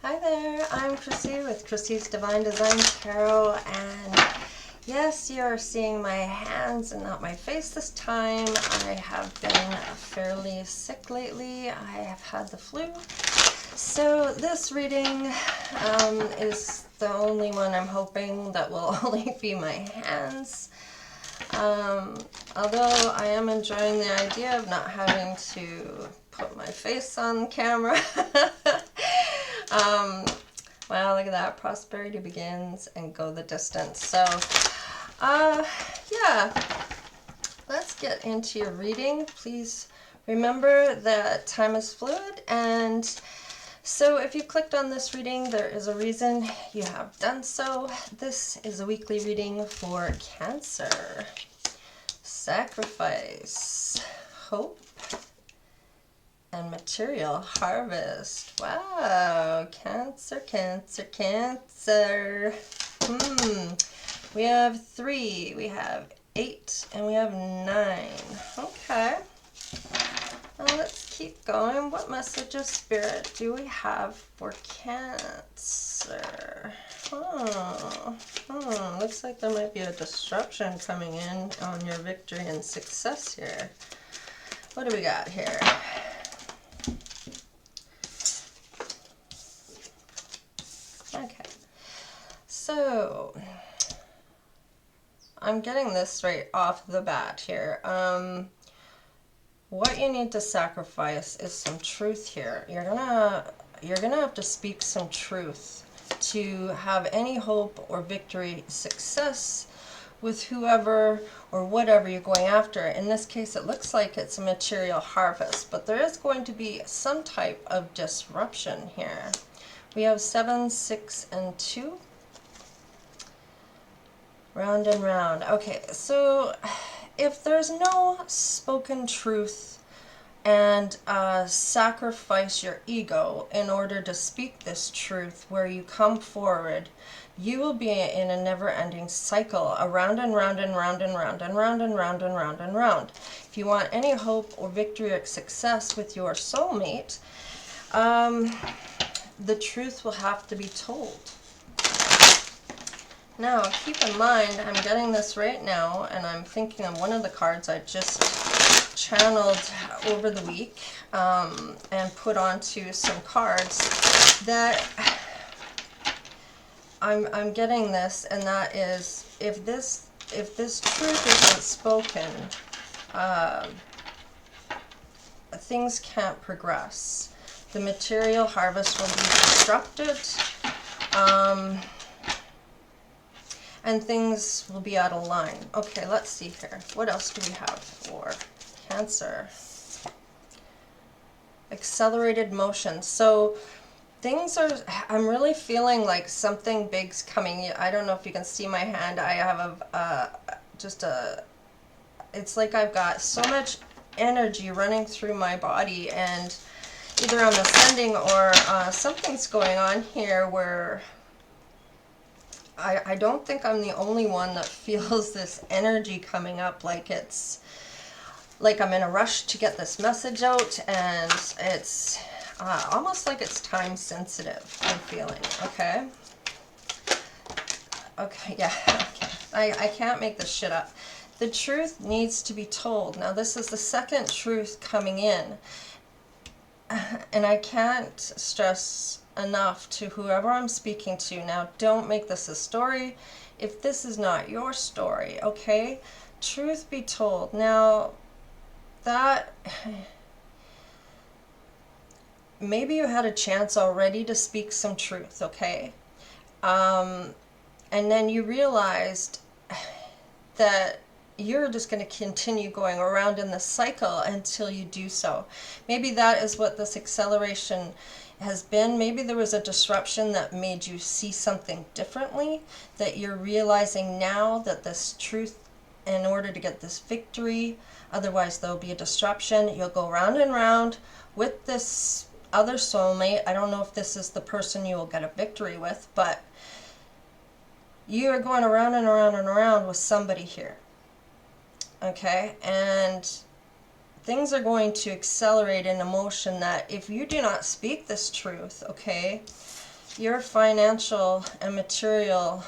Hi there, I'm Chrissie with Chrissie's Divine Design Tarot, and yes, you're seeing my hands and not my face this time. I have been fairly sick lately. I have had the flu. So this reading is the only one I'm hoping that will only be my hands. Although I am enjoying the idea of not having to put my face on camera. Wow, look at that. Prosperity begins and go the distance. So, yeah, let's get into your reading. Please remember that time is fluid, and so if you clicked on this reading, there is a reason you have done so. This is a weekly reading for Cancer. Sacrifice, hope, and material harvest. Wow, Cancer, Cancer, Cancer. We have 3, we have 8, and we have 9. Okay. Now let's keep going. What message of spirit do we have for Cancer? Looks like there might be a disruption coming in on your victory and success here. What do we got here? Okay, so I'm getting this right off the bat here. What you need to sacrifice is some truth here. You're gonna have to speak some truth to have any hope or victory, success with whoever or whatever you're going after. In this case, it looks like it's a material harvest, but there is going to be some type of disruption here. We have 7, 6, and 2. Round and round. Okay, so if there's no spoken truth and sacrifice your ego in order to speak this truth where you come forward, you will be in a never-ending cycle, around and round and round and round and round and round and round and round. If you want any hope or victory or success with your soulmate, the truth will have to be told. Now, keep in mind, I'm getting this right now, and I'm thinking of one of the cards I just channeled over the week and put onto some cards that I'm getting this, and that is, if this truth isn't spoken, things can't progress. The material harvest will be disrupted, and things will be out of line. Okay, let's see here. What else do we have for Cancer? Accelerated motion. So things are, I'm really feeling like something big's coming. I don't know if you can see my hand. I have it's like I've got so much energy running through my body, and either I'm ascending or something's going on here where I don't think I'm the only one that feels this energy coming up, like it's like I'm in a rush to get this message out, and it's almost like it's time sensitive, I'm feeling. Okay, yeah, okay. I can't make this shit up. The truth needs to be told. Now this is the second truth coming in, and I can't stress enough to whoever I'm speaking to. Now, don't make this a story if this is not your story, okay? Truth be told. Now, that maybe you had a chance already to speak some truth, okay? And then you realized that you're just going to continue going around in the cycle until you do so. Maybe that is what this acceleration has been. Maybe there was a disruption that made you see something differently, that you're realizing now that this truth, in order to get this victory, otherwise there'll be a disruption. You'll go round and round with this other soulmate. I don't know if this is the person you will get a victory with, but you are going around and around and around with somebody here. Okay, and things are going to accelerate in emotion that if you do not speak this truth, okay, your financial and material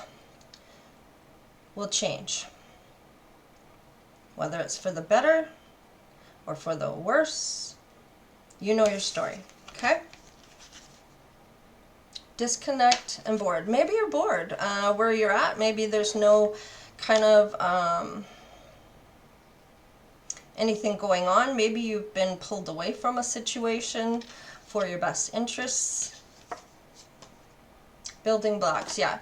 will change. Whether it's for the better or for the worse, you know your story, okay? Disconnect and bored. Maybe you're bored where you're at. Maybe there's no kind of anything going on. Maybe you've been pulled away from a situation for your best interests. Building blocks, yeah.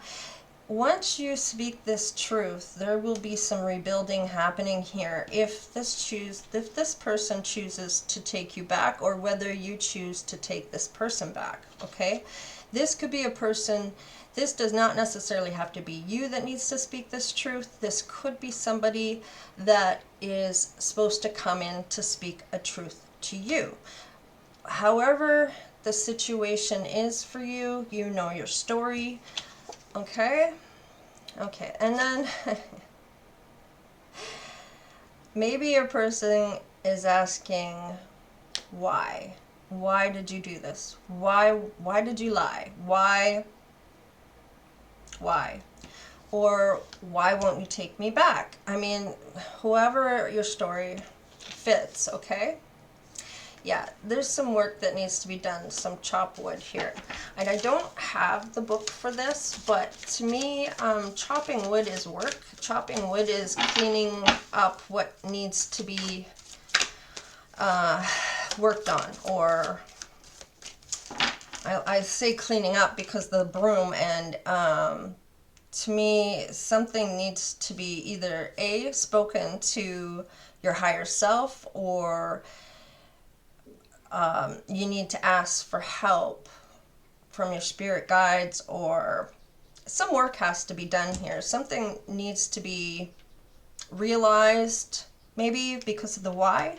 Once you speak this truth, there will be some rebuilding happening here. If this person chooses to take you back, or whether you choose to take this person back, okay? This could be a person. This does not necessarily have to be you that needs to speak this truth. This could be somebody that is supposed to come in to speak a truth to you. However the situation is for you, you know your story. Okay? Okay, and then maybe your person is asking, why? Why did you do this? Why did you lie? Why? Or why won't you take me back? I mean, whoever your story fits, okay? Yeah, there's some work that needs to be done, some chop wood here. And I don't have the book for this, but to me, chopping wood is work. Chopping wood is cleaning up what needs to be worked on, or I say cleaning up because the broom, and to me, something needs to be either A, spoken to your higher self, or you need to ask for help from your spirit guides, or some work has to be done here. Something needs to be realized, maybe because of the why.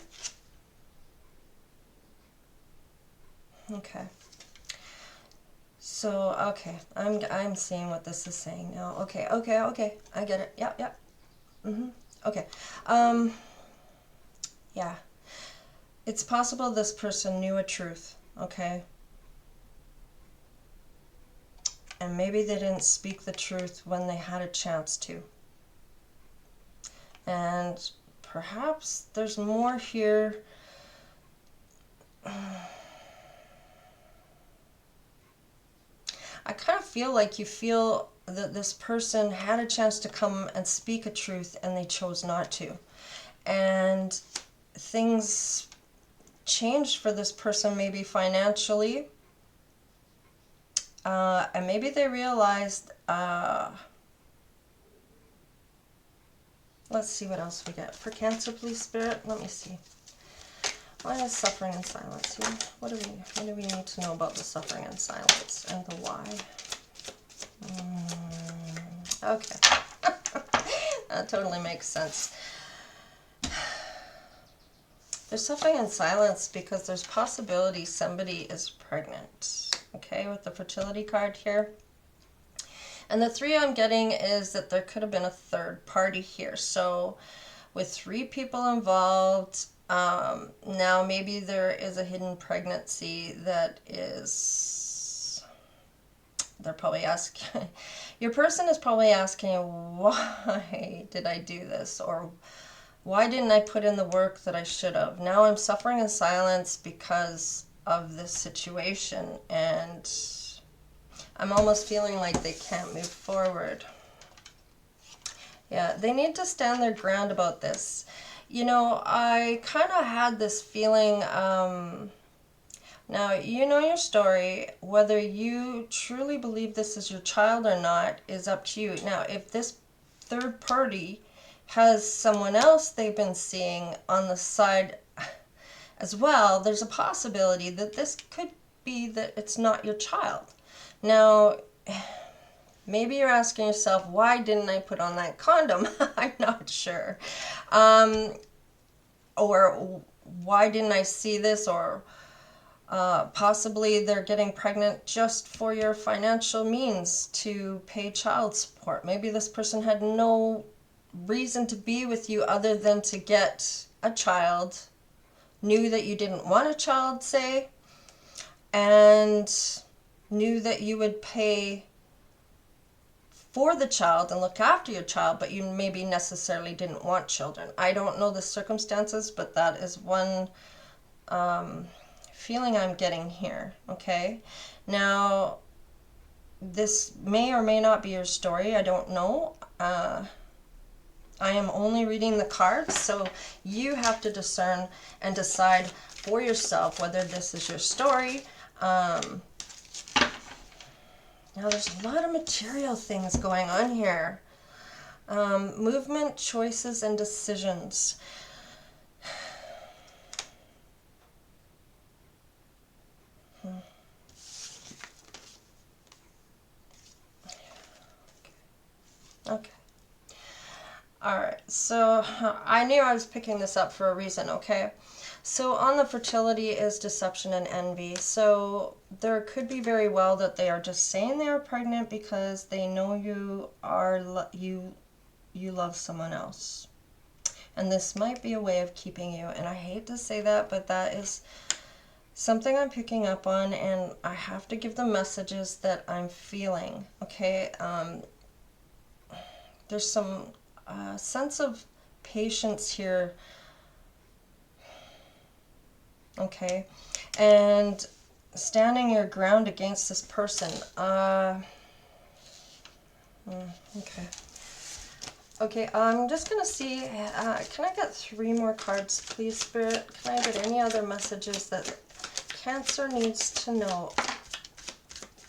Okay. So, okay, I'm seeing what this is saying now. Okay, I get it. Yep. Okay. Yeah. It's possible this person knew a truth, okay? And maybe they didn't speak the truth when they had a chance to. And perhaps there's more here. I kind of feel like you feel that this person had a chance to come and speak a truth and they chose not to. And things changed for this person, maybe financially. And maybe they realized, let's see what else we get. For Cancer, please, Spirit, let me see. Why is suffering and silence here? What do we need to know about the suffering and silence and the why? Okay. That totally makes sense. There's suffering and silence because there's possibility somebody is pregnant. Okay, with the fertility card here. And the 3 I'm getting is that there could have been a third party here. So with 3 people involved, now maybe there is a hidden pregnancy that is, they're probably asking, your person is probably asking, why did I do this? Or why didn't I put in the work that I should have? Now I'm suffering in silence because of this situation, and I'm almost feeling like they can't move forward. Yeah, they need to stand their ground about this. You know, I kind of had this feeling, now you know your story. Whether you truly believe this is your child or not is up to you. Now, if this third party has someone else they've been seeing on the side as well, there's a possibility that this could be that it's not your child. Now, maybe you're asking yourself, why didn't I put on that condom? I'm not sure. Or why didn't I see this? Or possibly they're getting pregnant just for your financial means to pay child support. Maybe this person had no reason to be with you other than to get a child, knew that you didn't want a child, say, and knew that you would pay for the child and look after your child, but you maybe necessarily didn't want children. I don't know the circumstances, but that is one feeling I'm getting here, okay? Now, this may or may not be your story. I don't know. I am only reading the cards, so you have to discern and decide for yourself whether this is your story. Now, there's a lot of material things going on here. Movement, choices, and decisions. Okay. All right. So I knew I was picking this up for a reason, okay? So on the fertility is deception and envy. So there could be very well that they are just saying they are pregnant because they know you are you love someone else. And this might be a way of keeping you. And I hate to say that, but that is something I'm picking up on, and I have to give the messages that I'm feeling, okay? There's some sense of patience here, okay? And standing your ground against this person. Okay. Okay, I'm just going to see, can I get 3 more cards, please, Spirit? Can I get any other messages that Cancer needs to know?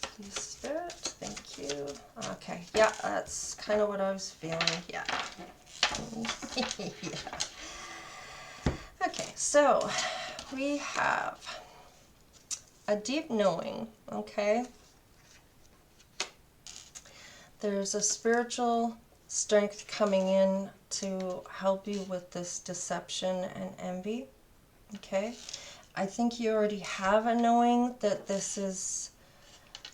Please, Spirit. Thank you. Okay, yeah, that's kind of what I was feeling. Yeah. Yeah. Okay, so we have a deep knowing, okay? There's a spiritual strength coming in to help you with this deception and envy, okay? I think you already have a knowing that this is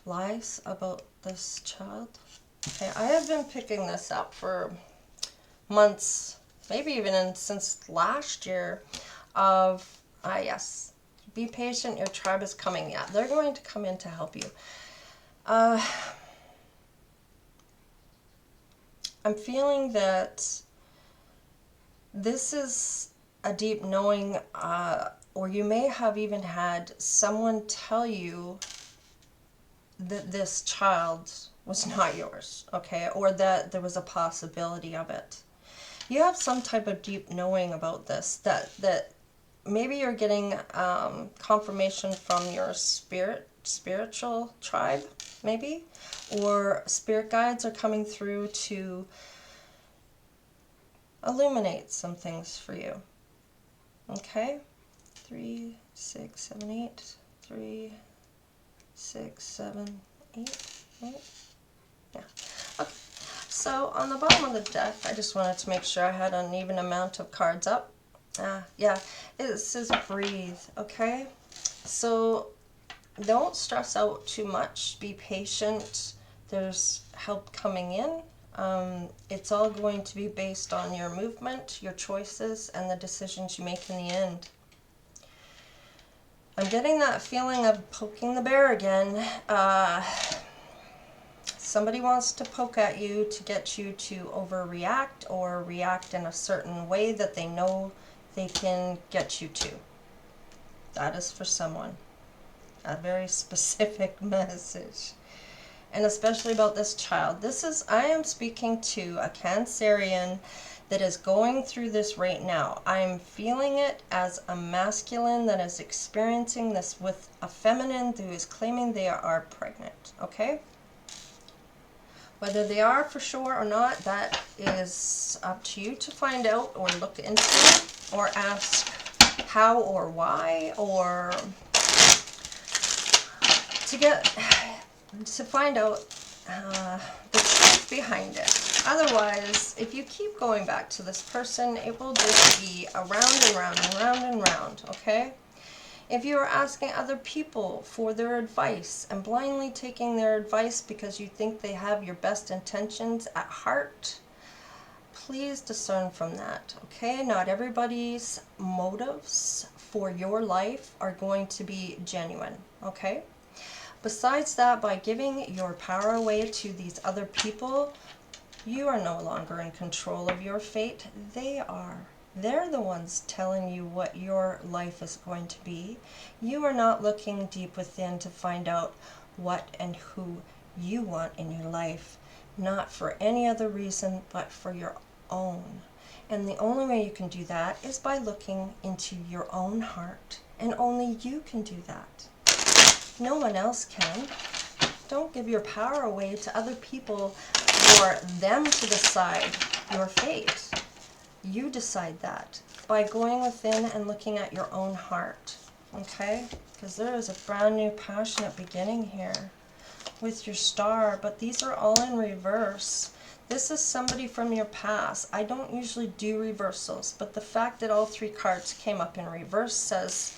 lies about this child. Okay, I have been picking this up for months, maybe even since last year of, yes, be patient, your tribe is coming. Yeah, they're going to come in to help you. I'm feeling that this is a deep knowing, or you may have even had someone tell you that this child was not yours, okay, or that there was a possibility of it. You have some type of deep knowing about this, that maybe you're getting confirmation from your spiritual tribe, maybe, or spirit guides are coming through to illuminate some things for you. Okay, 3, 6, 7, 8, 3, 6, 7, 8, 8. Yeah. Okay. So on the bottom of the deck, I just wanted to make sure I had an even amount of cards up. Yeah, it says breathe. Okay. So don't stress out too much. Be patient. There's help coming in. It's all going to be based on your movement, your choices, and the decisions you make in the end. I'm getting that feeling of poking the bear again. Somebody wants to poke at you to get you to overreact or react in a certain way that they know they can get you to. That is for someone. A very specific message. And especially about this child. I am speaking to a Cancerian that is going through this right now. I'm feeling it as a masculine that is experiencing this with a feminine who is claiming they are pregnant, okay? Whether they are for sure or not, that is up to you to find out or look into it or ask how or why or to find out the truth behind it. Otherwise, if you keep going back to this person, it will just be around and round and round and round, okay? If you are asking other people for their advice and blindly taking their advice because you think they have your best intentions at heart, please discern from that, okay? Not everybody's motives for your life are going to be genuine, okay? Besides that, by giving your power away to these other people, you are no longer in control of your fate. They are. They're the ones telling you what your life is going to be. You are not looking deep within to find out what and who you want in your life. Not for any other reason, but for your own. And the only way you can do that is by looking into your own heart. And only you can do that. No one else can. Don't give your power away to other people for them to decide your fate. You decide that by going within and looking at your own heart. Okay? Because there is a brand new passionate beginning here with your star, but these are all in reverse. This is somebody from your past. I don't usually do reversals, but the fact that all three cards came up in reverse says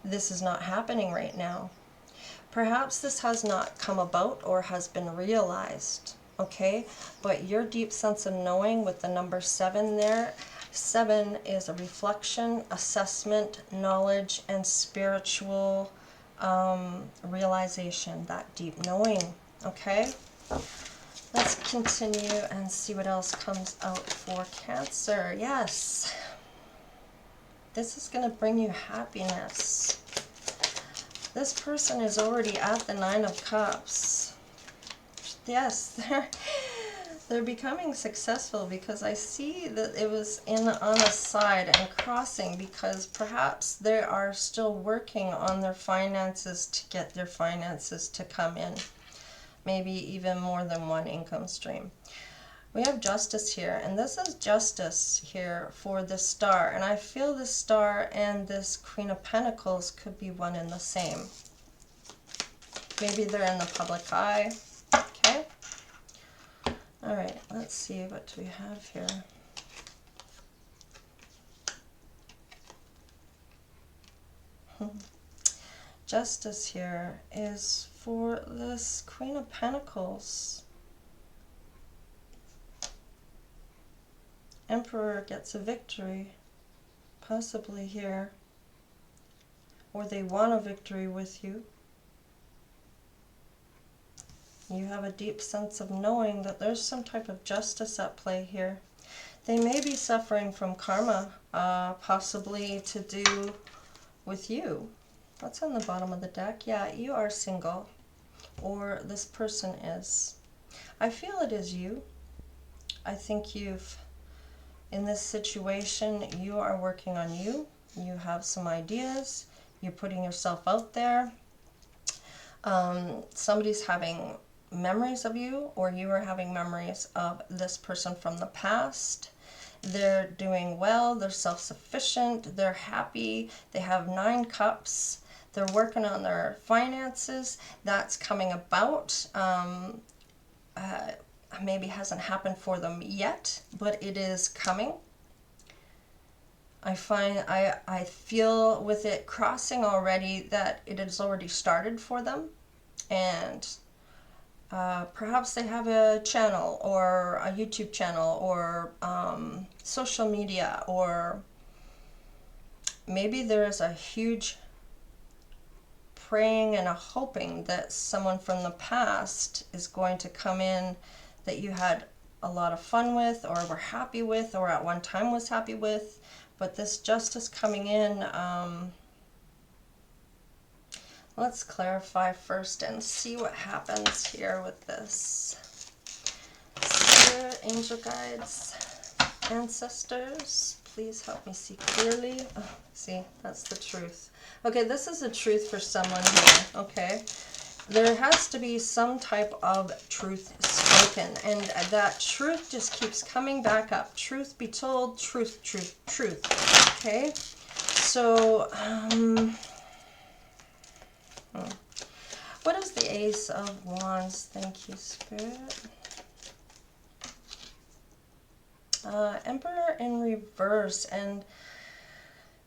this is not happening right now. Perhaps this has not come about or has been realized, okay? But your deep sense of knowing with the number 7 there, 7 is a reflection, assessment, knowledge, and spiritual realization, that deep knowing, okay? Let's continue and see what else comes out for Cancer. Yes, this is going to bring you happiness. This person is already at the 9 of Cups. Yes, they're becoming successful because I see that it was on a side and crossing because perhaps they are still working on their finances to get their finances to come in. Maybe even more than one income stream. We have Justice here, and this is Justice here for the Star, and I feel the Star and this Queen of Pentacles could be one and the same. Maybe they're in the public eye. Okay. All right, let's see, what do we have here? Justice here is for this Queen of Pentacles. Emperor gets a victory, possibly here, or they want a victory with you. You have a deep sense of knowing that there's some type of justice at play here. They may be suffering from karma, possibly to do with you. What's on the bottom of the deck? Yeah, you are single, or this person is. I feel it is you. I think in this situation, you are working on you. You have some ideas. You're putting yourself out there. Somebody's having memories of you, or you are having memories of this person from the past. They're doing well. They're self-sufficient. They're happy. They have 9 cups. They're working on their finances. That's coming about. Maybe hasn't happened for them yet, but it is coming. I feel with it crossing already that it has already started for them, and perhaps they have a channel or a YouTube channel or social media, or maybe there is a huge praying and a hoping that someone from the past is going to come in that you had a lot of fun with, or were happy with, or at one time was happy with. But this Justice coming in, let's clarify first and see what happens here with this. Spirit, angel guides, ancestors, please help me see clearly. Oh, see, that's the truth. Okay, this is the truth for someone here, okay? There has to be some type of truth spoken, and that truth just keeps coming back up. Truth be told, truth, truth, truth. Okay? So, what is the Ace of Wands? Thank you, Spirit. Emperor in reverse, and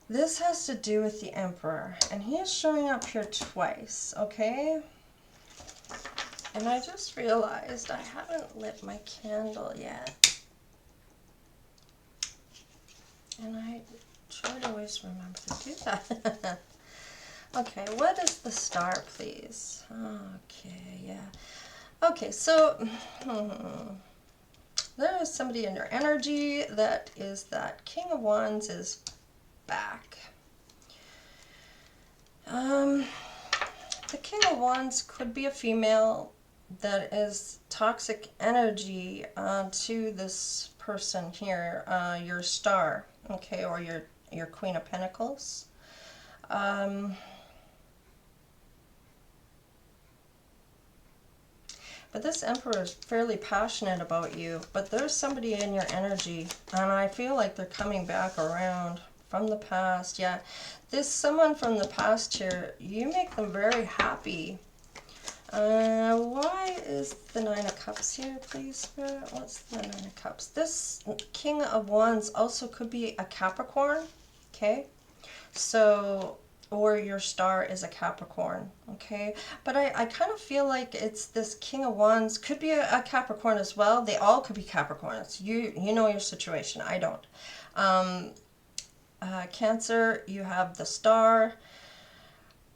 this has to do with the Emperor, and he is showing up here twice, okay? And I just realized I haven't lit my candle yet. And I try to always remember to do that. Okay, what is the star, please? Okay, yeah. Okay, so there is somebody in your energy that is that King of Wands is back. The King of Wands could be a female that is toxic energy to this person here, your star, okay, or your Queen of Pentacles. But this Emperor is fairly passionate about you, but there's somebody in your energy, and I feel like they're coming back around from the past. Yeah, this someone from the past here, you make them very happy. Why is the Nine of Cups here, please, Spirit? What's the Nine of Cups? This King of Wands also could be a Capricorn, okay? So, or your star is a Capricorn, okay? But I kind of feel like it's this King of Wands, could be a Capricorn as well. They all could be Capricorns. You know your situation, I don't. Cancer, you have the star.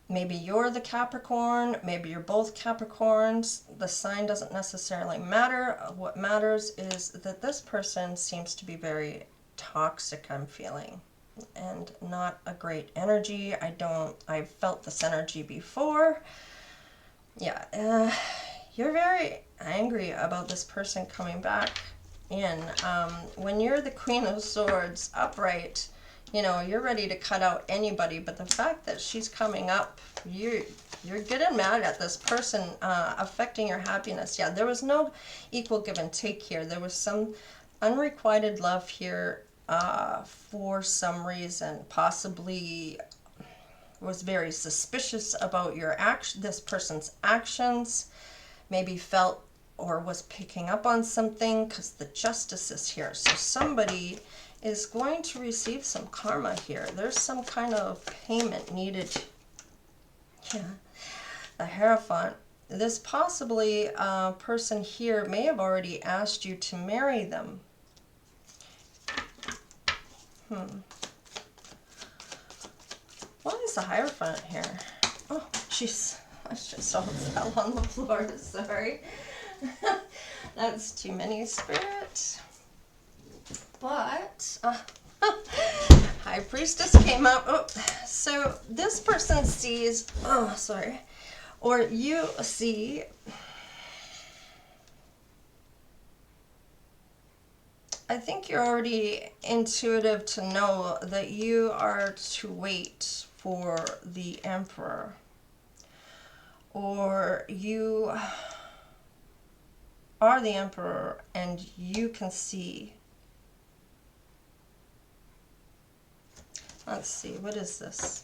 Maybe you're the Capricorn, maybe you're both Capricorns. The sign doesn't necessarily matter. What matters is that this person seems to be very toxic, I'm feeling, and not a great energy. I've felt this energy before. Yeah, you're very angry about this person coming back in. When you're the Queen of Swords upright, you know, you're ready to cut out anybody, but the fact that she's coming up, you're getting mad at this person affecting your happiness. Yeah, there was no equal give and take here. There was some unrequited love here for some reason. Possibly was very suspicious about this person's actions. Maybe felt or was picking up on something, because the Justice is here. So somebody is going to receive some karma here. There's some kind of payment needed. Yeah, the Hierophant. This possibly person here may have already asked you to marry them. Why is the Hierophant here? Oh, jeez. I just all fell on the floor. Sorry. That's too many, Spirit. But High Priestess came up. Oh, so this person sees, or you see, I think you're already intuitive to know that you are to wait for the Emperor, or you are the Emperor and you can see. Let's see, what is this?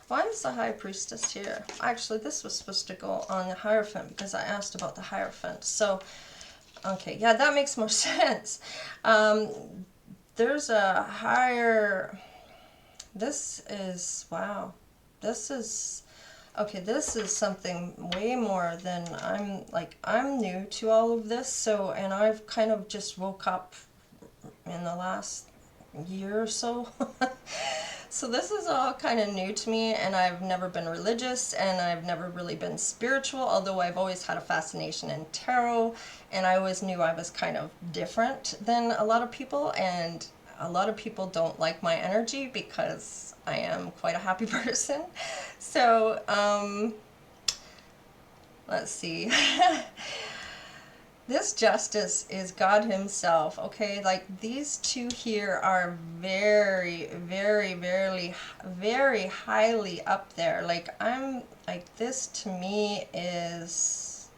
Why is the High Priestess here? Actually, this was supposed to go on the Hierophant because I asked about the Hierophant. So, okay, yeah, that makes more sense. There's a higher... This is... Wow. This is... Okay, this is something way more than I'm new to all of this, so, and I've kind of just woke up in the last year or so. So this is all kind of new to me, and I've never been religious, and I've never really been spiritual, although I've always had a fascination in tarot, and I always knew I was kind of different than a lot of people, and a lot of people don't like my energy because I am quite a happy person. So, let's see. This Justice is God himself, okay? Like, these two here are very, very, very, very highly up there. Like, this to me is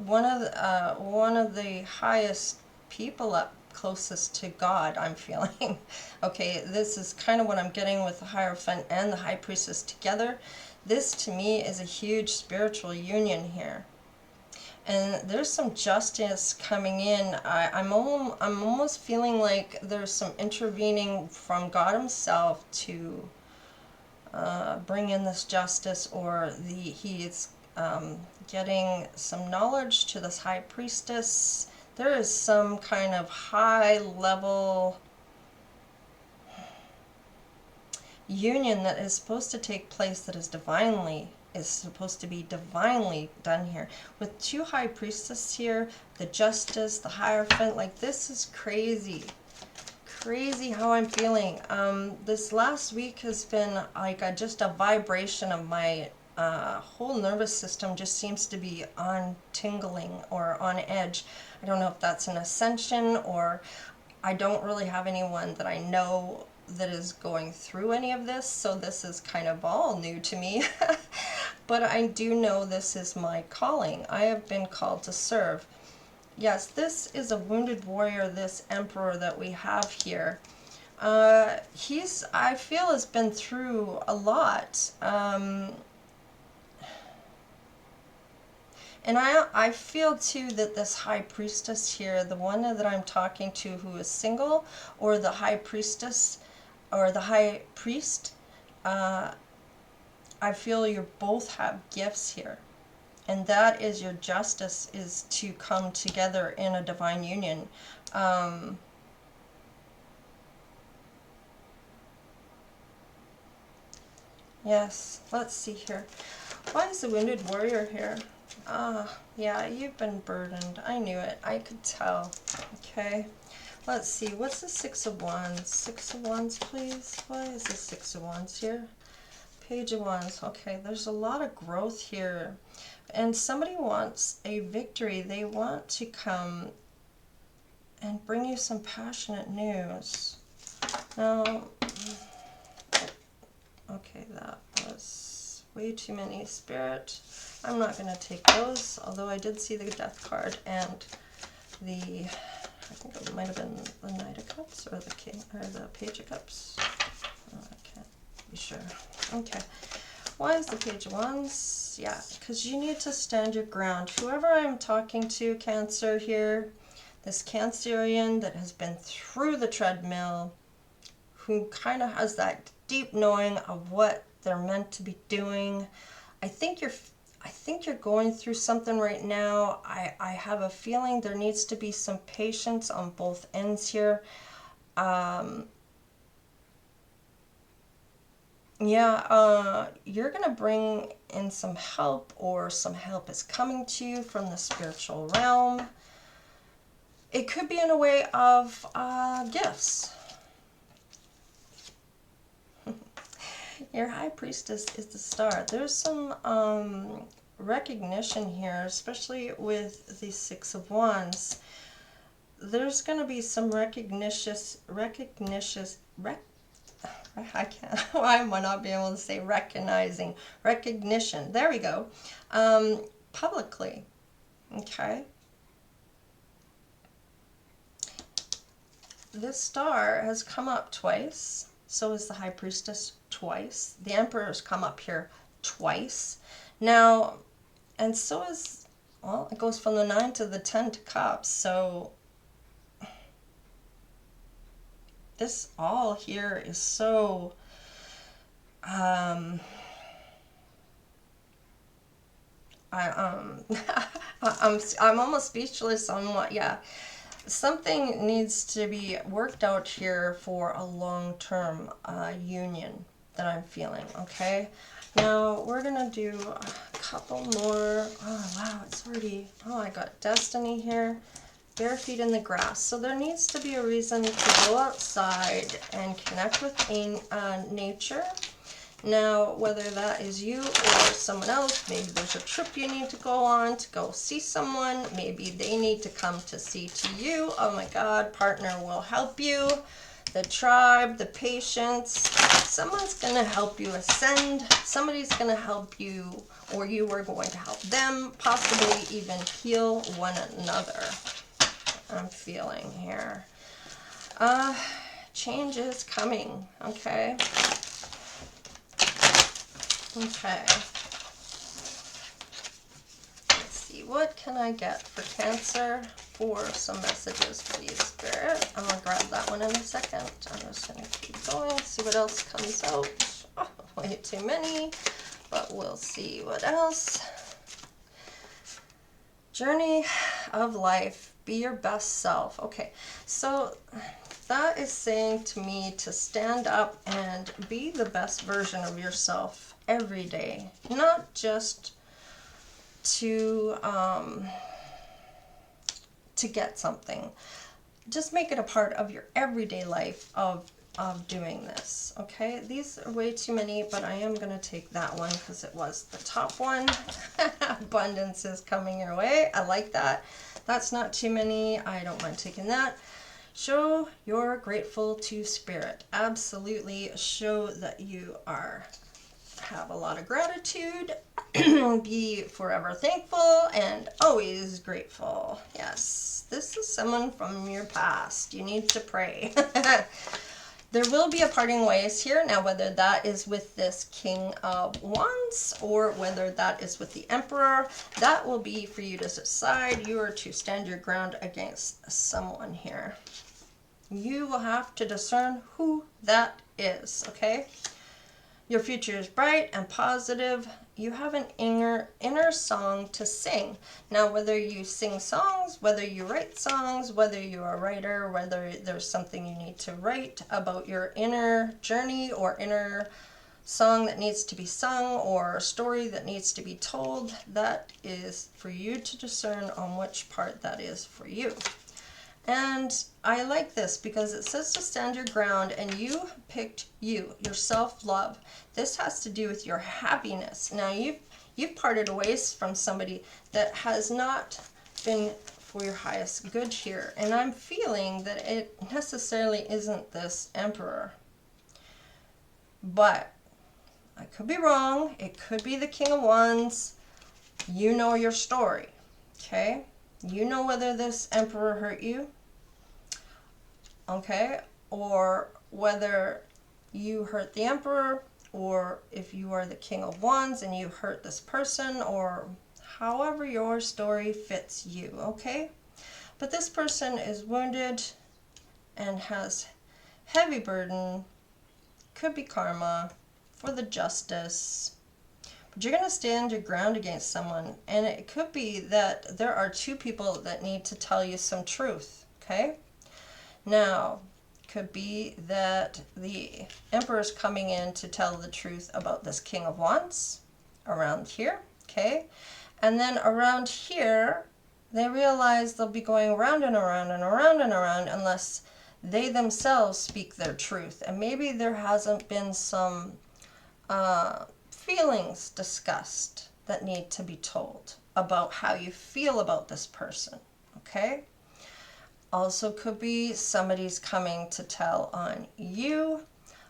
one of the highest people up closest to God, I'm feeling. Okay, this is kind of what I'm getting with the Hierophant and the High Priestess together. This to me is a huge spiritual union here, and there's some justice coming in. I'm almost feeling like there's some intervening from God himself to bring in this justice, or he is getting some knowledge to this High Priestess. There is some kind of high level union that is supposed to take place, that is supposed to be divinely done here. With 2 high priestess here, the justice, the hierophant, like this is crazy. Crazy how I'm feeling. This last week has been like just a vibration of my whole nervous system just seems to be on tingling or on edge. I don't know if that's an ascension, or I don't really have anyone that I know that is going through any of this, so this is kind of all new to me. But I do know this is my calling. I have been called to serve. Yes, this is a wounded warrior, this emperor that we have here. I feel, has been through a lot. And I feel too that this high priestess here, the one that I'm talking to who is single, or the high priestess, or the high priest, I feel you both have gifts here. And that is your justice, is to come together in a divine union. Yes, let's see here. Why is the wounded warrior here? Yeah, you've been burdened. I knew it. I could tell. Okay. Let's see. What's the 6 of Wands? 6 of Wands, please. Why is the 6 of Wands here? Page of Wands. Okay, there's a lot of growth here. And somebody wants a victory. They want to come and bring you some passionate news. Now, okay, that was way too many, Spirit. I'm not going to take those, although I did see the Death card and the, I think it might have been the Knight of Cups or the King, or the Page of Cups. Oh, I can't be sure. Okay. Why is the Page of Wands? Yeah, because you need to stand your ground. Whoever I'm talking to, Cancer here, this Cancerian that has been through the treadmill, who kind of has that deep knowing of what they're meant to be doing. I think you're going through something right now. I have a feeling there needs to be some patience on both ends here. You're going to bring in some help, or some help is coming to you from the spiritual realm. It could be in a way of gifts. Your High Priestess is the star. There's some recognition here, especially with the 6 of Wands. There's going to be some recognition. I can't. Why am I not being able to say recognizing? Recognition. There we go. Publicly. Okay. This star has come up twice. So is the High Priestess twice. The Emperor has come up here twice. Now, and so is, well, it goes from the 9 to the 10 to Cups. So this all here is so I'm almost speechless on what, yeah. Something needs to be worked out here for a long-term union that I'm feeling, okay? Now, we're going to do a couple more. Oh, wow, it's already, oh, I got Destiny here. Bare feet in the grass. So there needs to be a reason to go outside and connect with nature. Now, whether that is you or someone else, maybe there's a trip you need to go on to go see someone. Maybe they need to come to see to you. Oh my God, partner will help you. The tribe, the patience. Someone's going to help you ascend. Somebody's going to help you, or you are going to help them, possibly even heal one another. I'm feeling here. Change is coming, okay? Okay. Let's see, what can I get for Cancer for some messages, please, Spirit? I'm going to grab that one in a second. I'm just going to keep going, see what else comes out. Oh, way too many, but we'll see what else. Journey of life. Be your best self. Okay, so that is saying to me to stand up and be the best version of yourself every day, not just to get something. Just make it a part of your everyday life of doing this. Okay, these are way too many, but I am going to take that one because it was the top one. Abundance is coming your way. I like that. That's not too many. I don't mind taking that. Show you're grateful to spirit. Absolutely show that you have a lot of gratitude. Be forever thankful and always grateful. Yes, this is someone from your past. You need to pray. There will be a parting ways here. Now, whether that is with this King of Wands or whether that is with the Emperor, that will be for you to decide. You are to stand your ground against someone here. You will have to discern who that is, okay? Your future is bright and positive. You have an inner song to sing. Now, whether you sing songs, whether you write songs, whether you're a writer, whether there's something you need to write about your inner journey or inner song that needs to be sung or a story that needs to be told, that is for you to discern on which part that is for you. And I like this because it says to stand your ground, and you picked your self-love. This has to do with your happiness. Now you've parted ways from somebody that has not been for your highest good here. And I'm feeling that it necessarily isn't this Emperor. But I could be wrong. It could be the King of Wands. You know your story. Okay? You know whether this Emperor hurt you, okay, or whether you hurt the Emperor, or if you are the King of Wands and you hurt this person, or however your story fits you, okay? But this person is wounded and has heavy burden, could be karma for the justice. But you're going to stand your ground against someone, and it could be that there are two people that need to tell you some truth, okay? Now, could be that the Emperor's coming in to tell the truth about this King of Wands around here, okay? And then around here, they realize they'll be going around and around and around and around unless they themselves speak their truth. And maybe there hasn't been some feelings discussed that need to be told about how you feel about this person, okay? Also could be somebody's coming to tell on you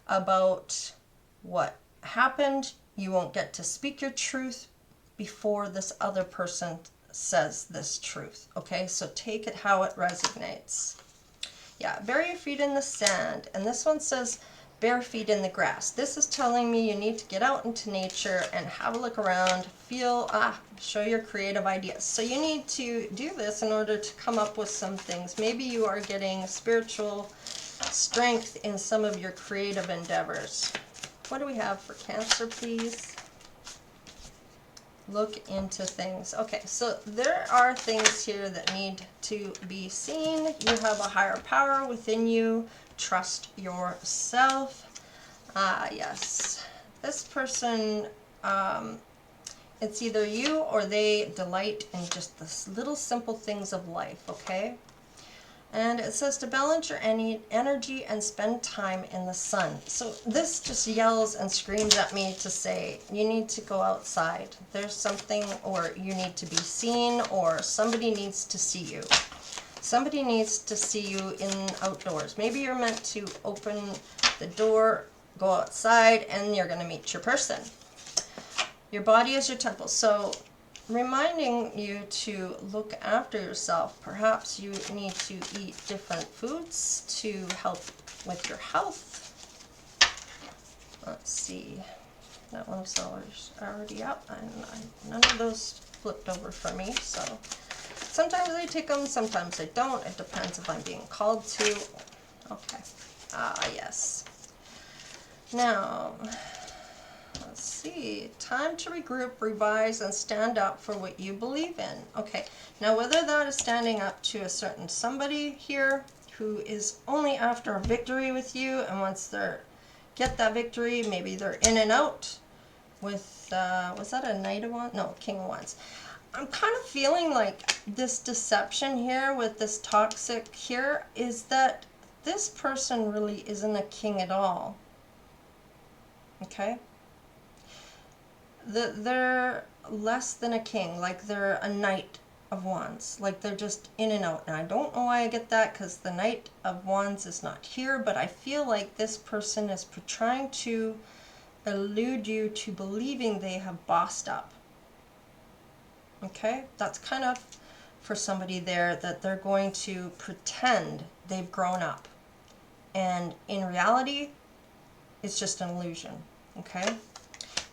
about what happened. You won't get to speak your truth before this other person says this truth, okay? So take it how it resonates. Yeah, bury your feet in the sand. And this one says bare feet in the grass. This is telling me you need to get out into nature and have a look around, feel, show your creative ideas. So you need to do this in order to come up with some things. Maybe you are getting spiritual strength in some of your creative endeavors. What do we have for Cancer, please? Look into things. Okay, so there are things here that need to be seen. You have a higher power within you. Trust yourself. Yes. This person, it's either you or they delight in just the little simple things of life, okay? And it says to balance your energy and spend time in the sun. So this just yells and screams at me to say, you need to go outside. There's something, or you need to be seen, or somebody needs to see you. Somebody needs to see you in outdoors. Maybe you're meant to open the door, go outside, and you're going to meet your person. Your body is your temple. So reminding you to look after yourself. Perhaps you need to eat different foods to help with your health. Let's see. That one's already up. None of those flipped over for me. So sometimes I take them, sometimes I don't. It depends if I'm being called to. Okay. Yes. Now, let's see. Time to regroup, revise, and stand up for what you believe in. Okay. Now, whether that is standing up to a certain somebody here, who is only after a victory with you, and once they get that victory, maybe they're in and out with, was that a Knight of Wands? No, King of Wands. I'm kind of feeling like this deception here with this toxic here is that this person really isn't a king at all. Okay? They're less than a king, like they're a Knight of Wands, like they're just in and out. And I don't know why I get that, because the Knight of Wands is not here, but I feel like this person is trying to elude you to believing they have bossed up. Okay, that's kind of for somebody there, that they're going to pretend they've grown up, and in reality it's just an illusion. Okay,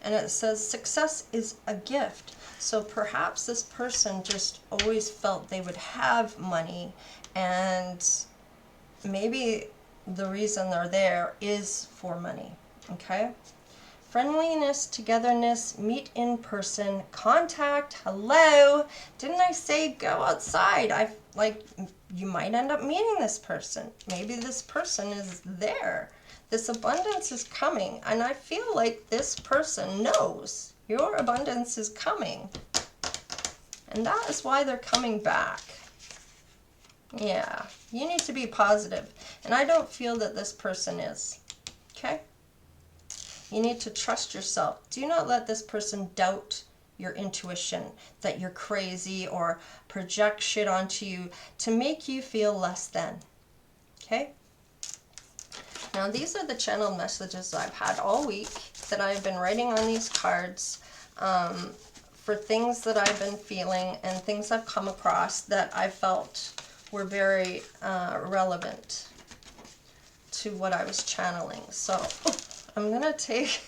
and it says success is a gift. So perhaps this person just always felt they would have money, and maybe the reason they're there is for money. Okay, friendliness, togetherness, meet in person, contact, hello. Didn't I say go outside? You might end up meeting this person. Maybe this person is there. This abundance is coming, and I feel like this person knows your abundance is coming. And that is why they're coming back. Yeah, you need to be positive. And I don't feel that this person is. Okay? You need to trust yourself. Do not let this person doubt your intuition, that you're crazy, or project shit onto you to make you feel less than. Okay? Now these are the channeled messages I've had all week that I've been writing on these cards for things that I've been feeling and things I've come across that I felt were very relevant to what I was channeling. So I'm gonna take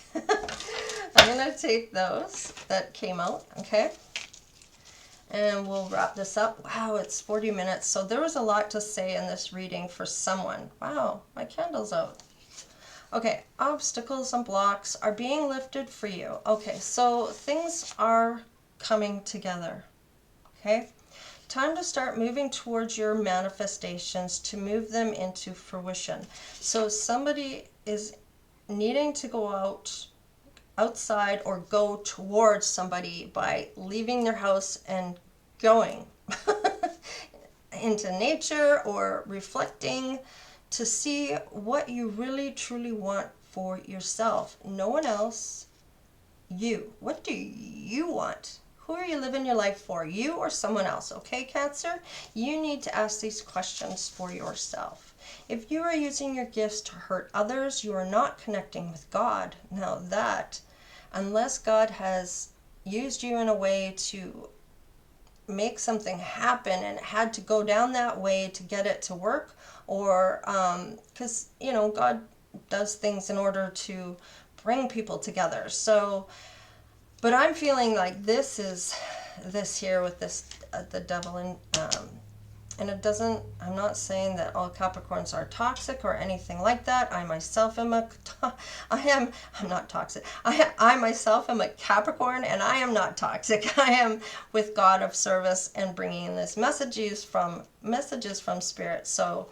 those that came out, okay? And we'll wrap this up. Wow, it's 40 minutes. So there was a lot to say in this reading for someone. Wow, my candle's out. Okay, obstacles and blocks are being lifted for you. Okay, so things are coming together. Okay? Time to start moving towards your manifestations, to move them into fruition. So somebody is needing to go outside or go towards somebody by leaving their house and going into nature or reflecting to see what you really truly want for yourself. No one else, you. What do you want? Who are you living your life for? You or someone else? Okay, Cancer? You need to ask these questions for yourself. If you are using your gifts to hurt others, you are not connecting with God. Now that, unless God has used you in a way to make something happen and had to go down that way to get it to work, or because God does things in order to bring people together. So, but I'm feeling like this here with this the devil, and it doesn't, I'm not saying that all Capricorns are toxic or anything like that. I myself am I'm not toxic. I myself am a Capricorn, and I am not toxic. I am with God of service and bringing in this messages from Spirit. So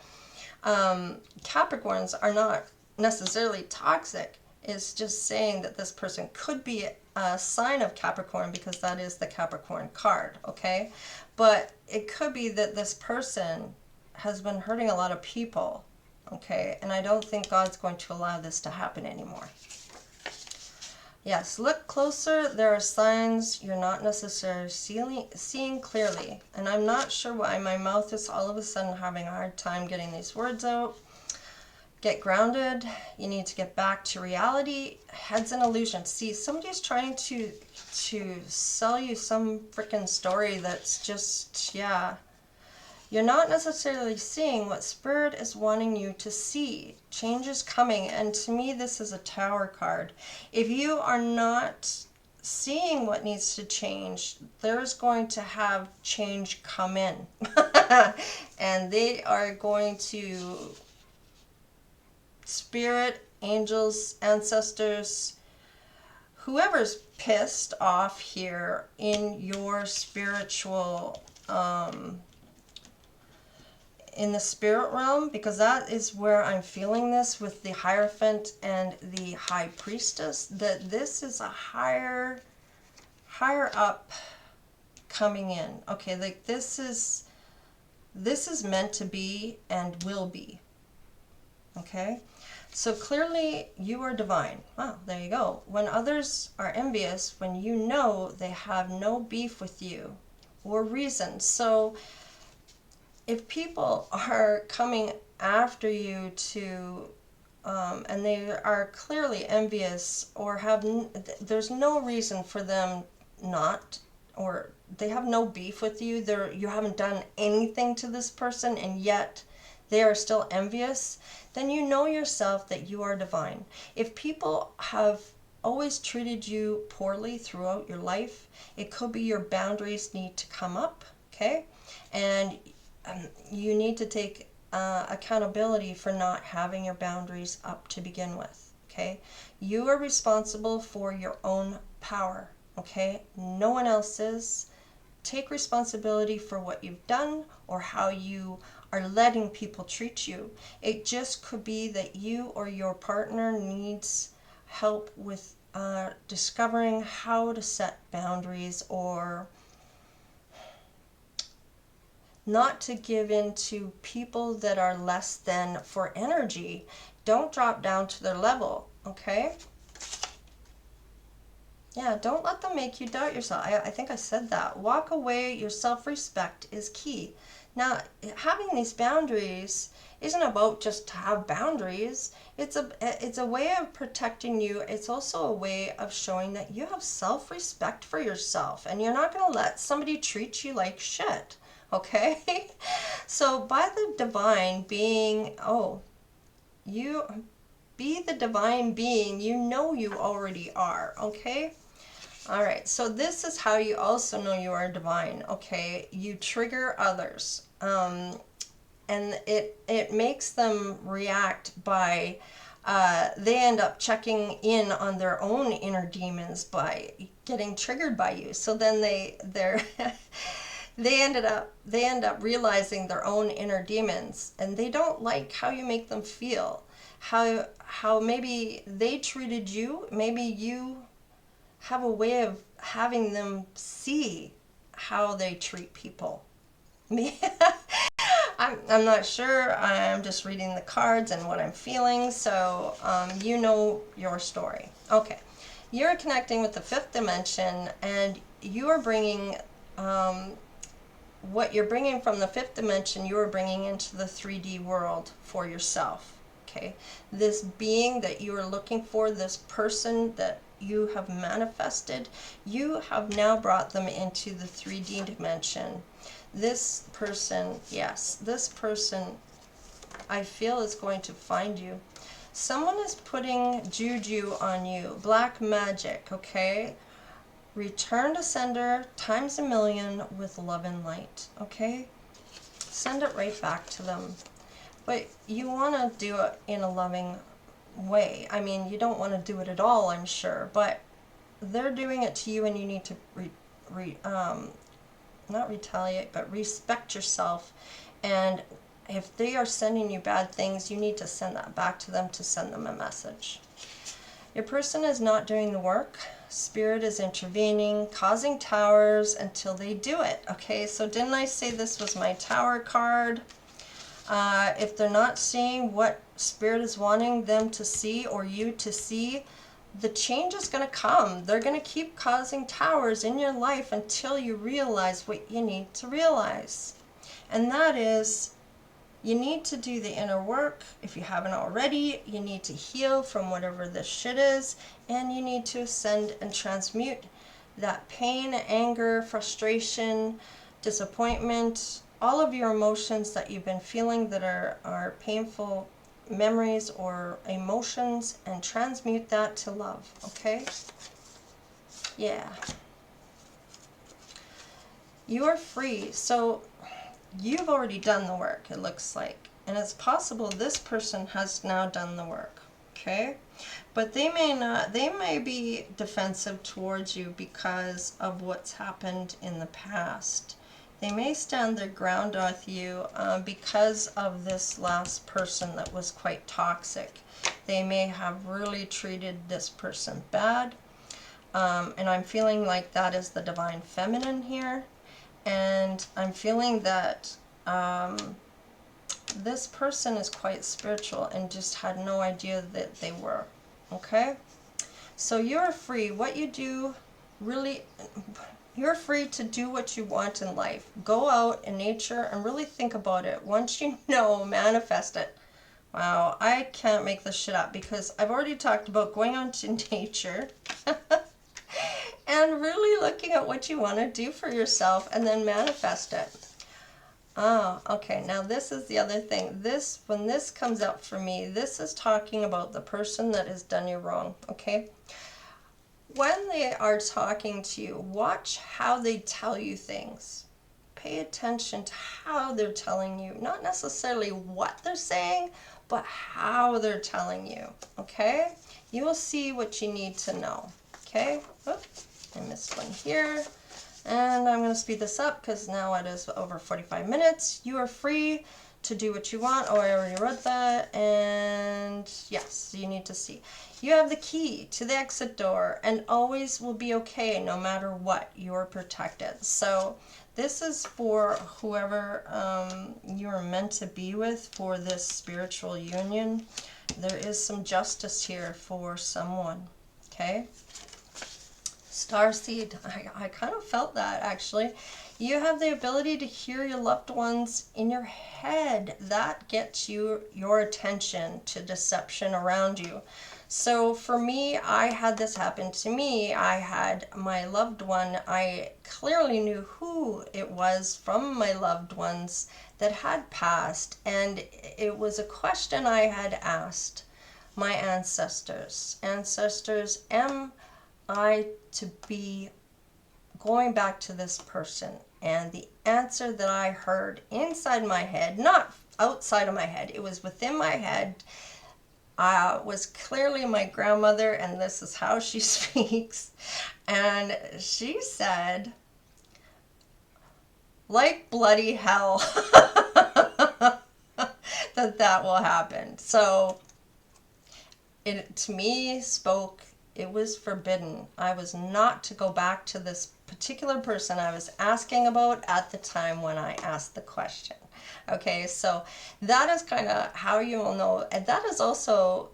Capricorns are not necessarily toxic. It's just saying that this person could be a sign of Capricorn, because that is the Capricorn card, okay? But it could be that this person has been hurting a lot of people, okay? And I don't think God's going to allow this to happen anymore. Yes, look closer. There are signs you're not necessarily seeing clearly. And I'm not sure why my mouth is all of a sudden having a hard time getting these words out. Get grounded. You need to get back to reality. Head's an illusion. See, somebody's trying to sell you some freaking story that's just, yeah. You're not necessarily seeing what Spirit is wanting you to see. Change is coming, and to me this is a Tower card. If you are not seeing what needs to change, there's going to have change come in. And they are going to, Spirit, angels, ancestors, whoever's pissed off here in your spiritual in the spirit realm, because that is where I'm feeling this with the Hierophant and the High Priestess, that this is a higher up coming in. Okay, like this is meant to be and will be. Okay, so clearly you are divine. Wow, there you go. When others are envious, when you know they have no beef with you or reason. So if people are coming after you to, and they are clearly envious or have, there's no reason for them not, or they have no beef with you, you haven't done anything to this person and yet they are still envious, then you know yourself that you are divine. If people have always treated you poorly throughout your life, it could be your boundaries need to come up, okay? And you need to take accountability for not having your boundaries up to begin with, okay? You are responsible for your own power, okay? No one else is. Take responsibility for what you've done or how you are letting people treat you. It just could be that you or your partner needs help with discovering how to set boundaries, or not to give in to people that are less than for energy. Don't drop down to their level, okay? Yeah, don't let them make you doubt yourself. I think I said that. Walk away. Your self-respect is key. Now, having these boundaries isn't about just to have boundaries. It's a way of protecting you. It's also a way of showing that you have self-respect for yourself and you're not going to let somebody treat you like shit. Okay? So by the divine being, you be the divine being you know you already are, okay? All right, so this is how you also know you are divine, okay? You trigger others, and it makes them react by, they end up checking in on their own inner demons by getting triggered by you. So then they're they end up realizing their own inner demons, and they don't like how you make them feel, how maybe they treated you. Maybe you have a way of having them see how they treat people. Me, I'm not sure. I'm just reading the cards and what I'm feeling. So you know your story. Okay, you're connecting with the fifth dimension, and you are bringing what you're bringing from the fifth dimension, you are bringing into the 3D world for yourself. Okay, this being that you are looking for, this person that you have manifested, you have now brought them into the 3D dimension. This person, yes, this person I feel is going to find you. Someone is putting juju on you, black magic, okay? Return to sender times a million with love and light, okay? Send it right back to them. But you want to do it in a loving way. I mean, you don't want to do it at all, I'm sure, but they're doing it to you, and you need to not retaliate, but respect yourself. And if they are sending you bad things, you need to send that back to them to send them a message. Your person is not doing the work. Spirit is intervening, causing towers until they do it. Okay, so didn't I say this was my tower card? If they're not seeing what Spirit is wanting them to see, or you to see, the change is going to come. They're going to keep causing towers in your life until you realize what you need to realize. And that is, you need to do the inner work. If you haven't already, you need to heal from whatever this shit is, and you need to ascend and transmute that pain, anger, frustration, disappointment, all of your emotions that you've been feeling that are painful memories or emotions, and transmute that to love, okay? Yeah. You are free. So you've already done the work, it looks like. And it's possible this person has now done the work, okay? But they may not, they may be defensive towards you because of what's happened in the past. They may stand their ground with you because of this last person that was quite toxic. They may have really treated this person bad. And I'm feeling like that is the divine feminine here. And I'm feeling that this person is quite spiritual and just had no idea that they were. Okay? So you're free. What you do, really, you're free to do what you want in life. Go out in nature and really think about it. Once you know, manifest it. Wow, I can't make this shit up because I've already talked about going out to nature and really looking at what you want to do for yourself and then manifest it. Oh, okay. Now this is the other thing. When this comes up for me, this is talking about the person that has done you wrong, okay? When they are talking to you, watch how they tell you things. Pay attention to how they're telling you, not necessarily what they're saying, but how they're telling you, okay? You will see what you need to know, okay? Oops, I missed one here. And I'm going to speed this up because now it is over 45 minutes. You are free to do what you want. Oh, I already wrote that. And yes, you need to see. You have the key to the exit door and always will be okay no matter what. You're protected. So this is for whoever you're meant to be with for this spiritual union. There is some justice here for someone. Okay? Starseed, I kind of felt that actually. You have the ability to hear your loved ones in your head. That gets you your attention to deception around you. So for me, I had this happen to me. I had my loved one. I clearly knew who it was from my loved ones that had passed. And it was a question I had asked my ancestors. Ancestors, am I to be going back to this person? And the answer that I heard inside my head, not outside of my head, it was within my head, was clearly my grandmother, and this is how she speaks. And she said, like bloody hell, that will happen. So it to me spoke. It was forbidden. I was not to go back to this particular person I was asking about at the time when I asked the question. Okay, so that is kind of how you will know. And that is also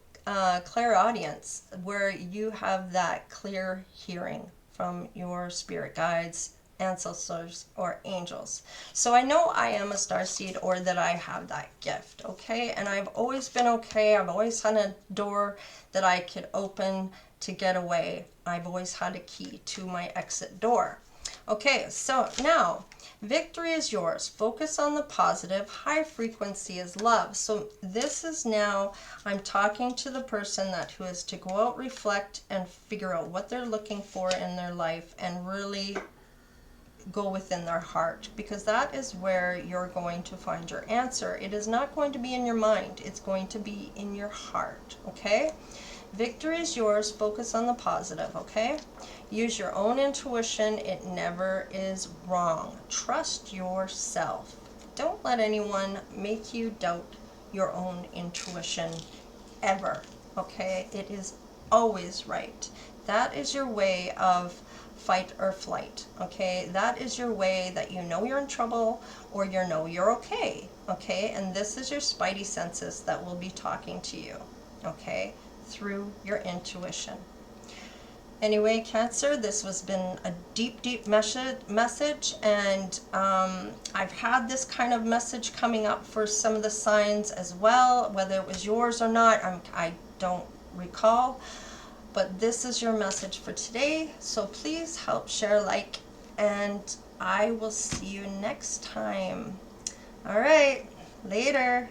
clairaudience, where you have that clear hearing from your spirit guides, ancestors, or angels. So I know I am a starseed, or that I have that gift, okay? And I've always been okay. I've always had a door that I could open to get away. I've always had a key to my exit door. Okay, so now, victory is yours. Focus on the positive. High frequency is love. So this is now, I'm talking to the person who is to go out, reflect, and figure out what they're looking for in their life and really go within their heart, because that is where you're going to find your answer. It is not going to be in your mind. It's going to be in your heart, okay? Victory is yours. Focus on the positive, okay? Use your own intuition. It never is wrong. Trust yourself. Don't let anyone make you doubt your own intuition ever, okay? It is always right. That is your way of fight or flight, okay? That is your way that you know you're in trouble or you know you're okay, okay? And this is your spidey senses that will be talking to you, okay? Through your intuition. Anyway, Cancer, this has been a deep message, and I've had this kind of message coming up for some of the signs as well. Whether it was yours or not, I don't recall, but this is your message for today. So please help, share, like, and I will see you next time. All right, later.